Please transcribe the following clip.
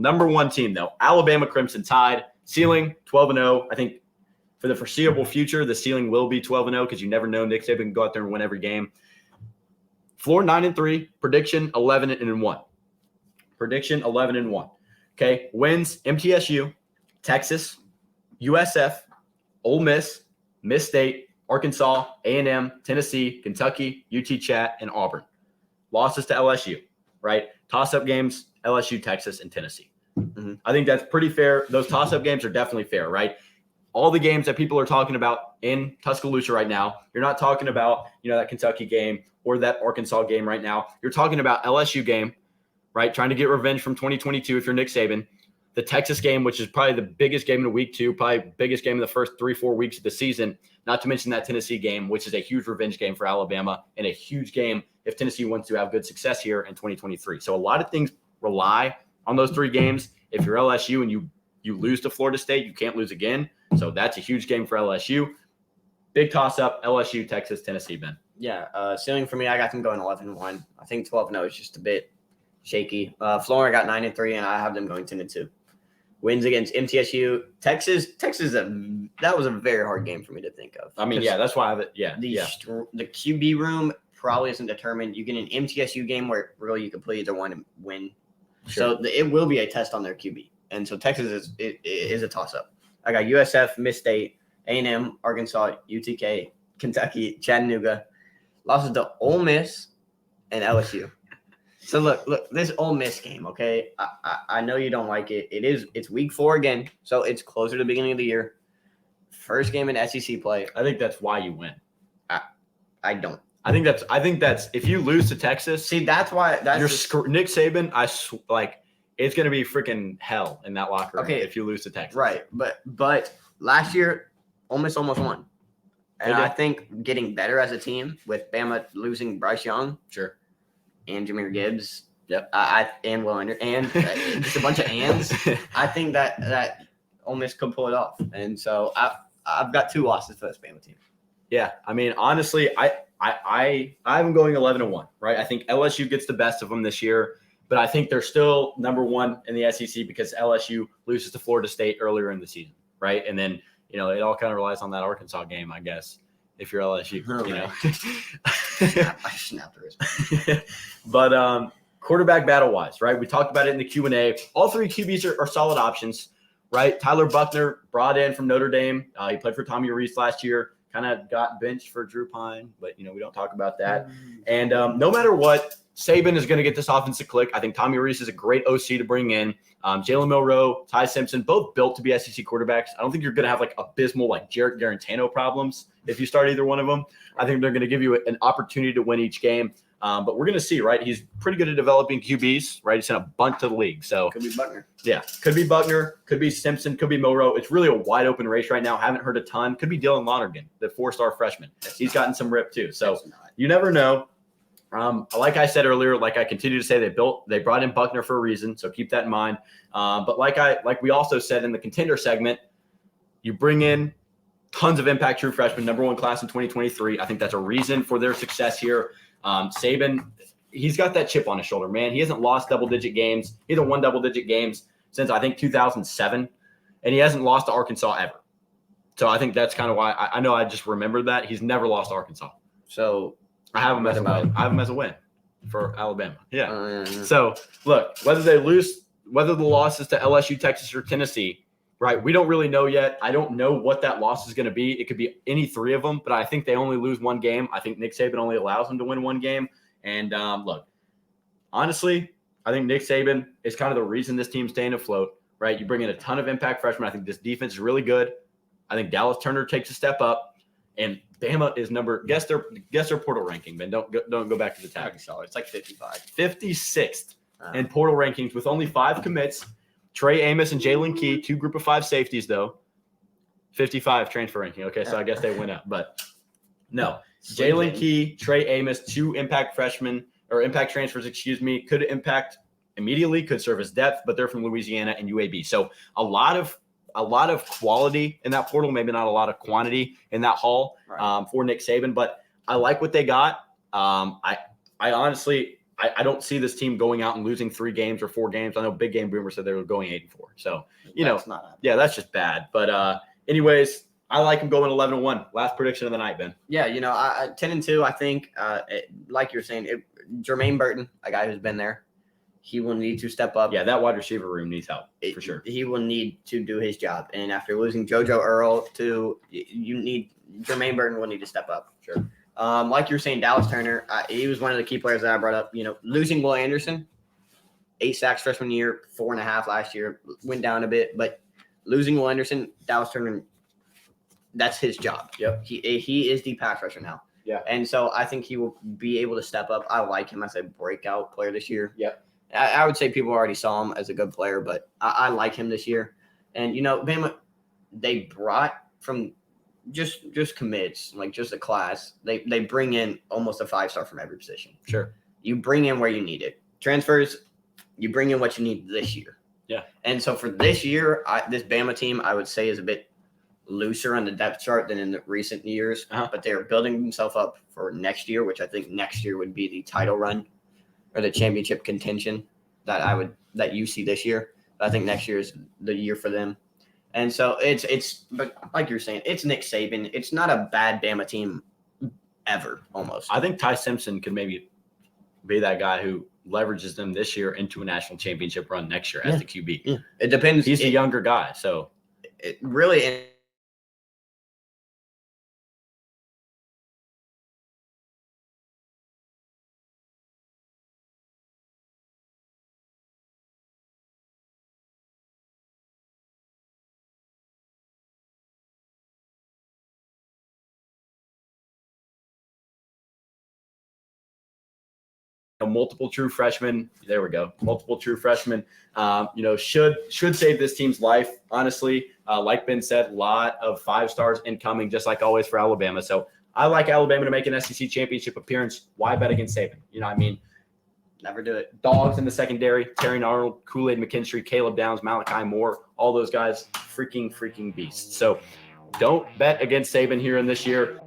Number one team, though, Alabama Crimson Tide. Ceiling, 12-0. I think for the foreseeable future, the ceiling will be 12-0 because you never know. Nick Saban can go out there and win every game. Floor 9-3. Prediction 11-1. Prediction 11-1. Okay. Wins MTSU, Texas, USF, Ole Miss, Miss State, Arkansas, A&M, Tennessee, Kentucky, UT Chat, and Auburn. Losses to LSU, right? Toss-up games, LSU, Texas, and Tennessee. Mm-hmm. I think that's pretty fair. Those toss-up games are definitely fair, right? All the games that people are talking about in Tuscaloosa right now, you're not talking about, that Kentucky game or that Arkansas game right now. You're talking about LSU game, right? Trying to get revenge from 2022 if you're Nick Saban. The Texas game, which is probably the biggest game in week 2, probably biggest game in the first 3-4 weeks of the season, not to mention that Tennessee game, which is a huge revenge game for Alabama and a huge game if Tennessee wants to have good success here in 2023. So a lot of things rely on those 3 games. If you're LSU and you lose to Florida State, you can't lose again. So that's a huge game for LSU. Big toss-up, LSU, Texas, Tennessee, Ben. Yeah, ceiling for me, I got them going 11-1. I think 12-0 is just a bit shaky. Florida got 9-3, and I have them going 10-2. Wins against MTSU, Texas. That was a very hard game for me to think of. I mean, yeah, that's why I have it. Yeah, the QB room probably isn't determined. You get an MTSU game where really you can play either one and win. Sure. So it will be a test on their QB, and so Texas is a toss-up. I got USF, Miss State, A&M, Arkansas, UTK, Kentucky, Chattanooga. Losses to Ole Miss and LSU. So look, this Ole Miss game, okay? I know you don't like it. It's week 4 again, so it's closer to the beginning of the year. First game in SEC play. I think that's why you win. I don't. I think that's if you lose to Texas. See, that's why Nick Saban. It's gonna be freaking hell in that locker room if you lose to Texas. Right, but last year, Ole Miss almost won, and I think getting better as a team with Bama losing Bryce Young, sure, and Jahmyr Gibbs, yep, and Will Anderson, and just a bunch of ands. I think that Ole Miss could pull it off, and so I've got 2 losses for this Bama team. Yeah, I mean, honestly, I'm going 11-1, right? I think LSU gets the best of them this year, but I think they're still number 1 in the SEC because LSU loses to Florida State earlier in the season, right? And then, it all kind of relies on that Arkansas game, I guess, if you're LSU, I snapped the wrist. But quarterback battle-wise, right? We talked about it in the Q&A. All 3 QBs are solid options, right? Tyler Buckner brought in from Notre Dame. He played for Tommy Rees last year. Kind of got benched for Drew Pine, but, we don't talk about that. And no matter what, Saban is going to get this offense to click. I think Tommy Rees is a great OC to bring in. Jalen Milroe, Ty Simpson, both built to be SEC quarterbacks. I don't think you're going to have abysmal Jarrett Garantano problems if you start either one of them. I think they're going to give you an opportunity to win each game. But we're going to see, right? He's pretty good at developing QBs, right? He's sent a bunch to the league. So could be Buckner. Yeah, could be Buckner, could be Simpson, could be Milroe. It's really a wide open race right now. Haven't heard a ton. Could be Dylan Lonergan, the 4-star freshman. He's gotten some rip too. So you never know. Like I said earlier, like I continue to say, they brought in Buckner for a reason. So keep that in mind. But like we also said in the contender segment, you bring in tons of impact true freshmen, number 1 class in 2023. I think that's a reason for their success here. Saban, he's got that chip on his shoulder, man. He hasn't lost double-digit games. He hasn't won double-digit games since, I think, 2007, and he hasn't lost to Arkansas ever. So I think that's kind of why I know I just remembered that. He's never lost to Arkansas. So I have him as a win. I have him as a win for Alabama. Yeah. So, look, whether the loss is to LSU, Texas, or Tennessee, right, we don't really know yet. I don't know what that loss is going to be. It could be any 3 of them, but I think they only lose 1 game. I think Nick Saban only allows them to win 1 game. And, look, honestly, I think Nick Saban is kind of the reason this team's staying afloat, right? You bring in a ton of impact freshmen. I think this defense is really good. I think Dallas Turner takes a step up. And Bama is guess their portal ranking, man. Don't go back to the tag. It's like 55. 56th in portal rankings with only 5 commits. Trey Amos and Jalen Key, 2 group of 5 safeties, though. 55 transfer ranking. Okay, so I guess they went up. But no, Jalen Key, Trey Amos, 2 impact transfers, could impact immediately, could serve as depth, but they're from Louisiana and UAB. So a lot of quality in that portal, maybe not a lot of quantity in that haul for Nick Saban, but I like what they got. I honestly I don't see this team going out and losing 3 games or 4 games. I know Big Game Boomer said they were going 8-4. So, That's not happening. yeah, that's just bad. But anyways, I like them going 11-1. Last prediction of the night, Ben. Yeah, 10-2. I think, like you're saying, Jermaine Burton, a guy who's been there, he will need to step up. Yeah, that wide receiver room needs help for sure. He will need to do his job. And after losing JoJo Earl Jermaine Burton will need to step up. Sure. Like you were saying, Dallas Turner, he was one of the key players that I brought up. Losing Will Anderson, 8 sacks freshman year, 4.5 last year, went down a bit. But losing Will Anderson, Dallas Turner, that's his job. Yep. He is the pass rusher now. Yeah. And so I think he will be able to step up. I like him as a breakout player this year. Yep. I would say people already saw him as a good player, but I like him this year. And, Bama, they brought from just commits, like just a class. They bring in almost a 5-star from every position. Sure. You bring in where you need it. Transfers, you bring in what you need this year. Yeah. And so for this year, this Bama team, I would say, is a bit looser on the depth chart than in the recent years. But they're building themselves up for next year, which I think next year would be the title run or the championship contention that you see this year. But I think next year is the year for them. And so but like you're saying, it's Nick Saban. It's not a bad Bama team ever, almost. I think Ty Simpson could maybe be that guy who leverages them this year into a national championship run next year as the QB. Yeah. It depends. He's a younger guy, so it really. multiple true freshmen. There we go. Multiple true freshmen. Should save this team's life. Honestly, like Ben said, a lot of 5 stars incoming, just like always for Alabama. So I like Alabama to make an SEC championship appearance. Why bet against Saban? Never do it. Dogs in the secondary: Terry Arnold, Kool-Aid McKinstry, Caleb Downs, Malachi Moore. All those guys, freaking beasts. So don't bet against Saban here in this year.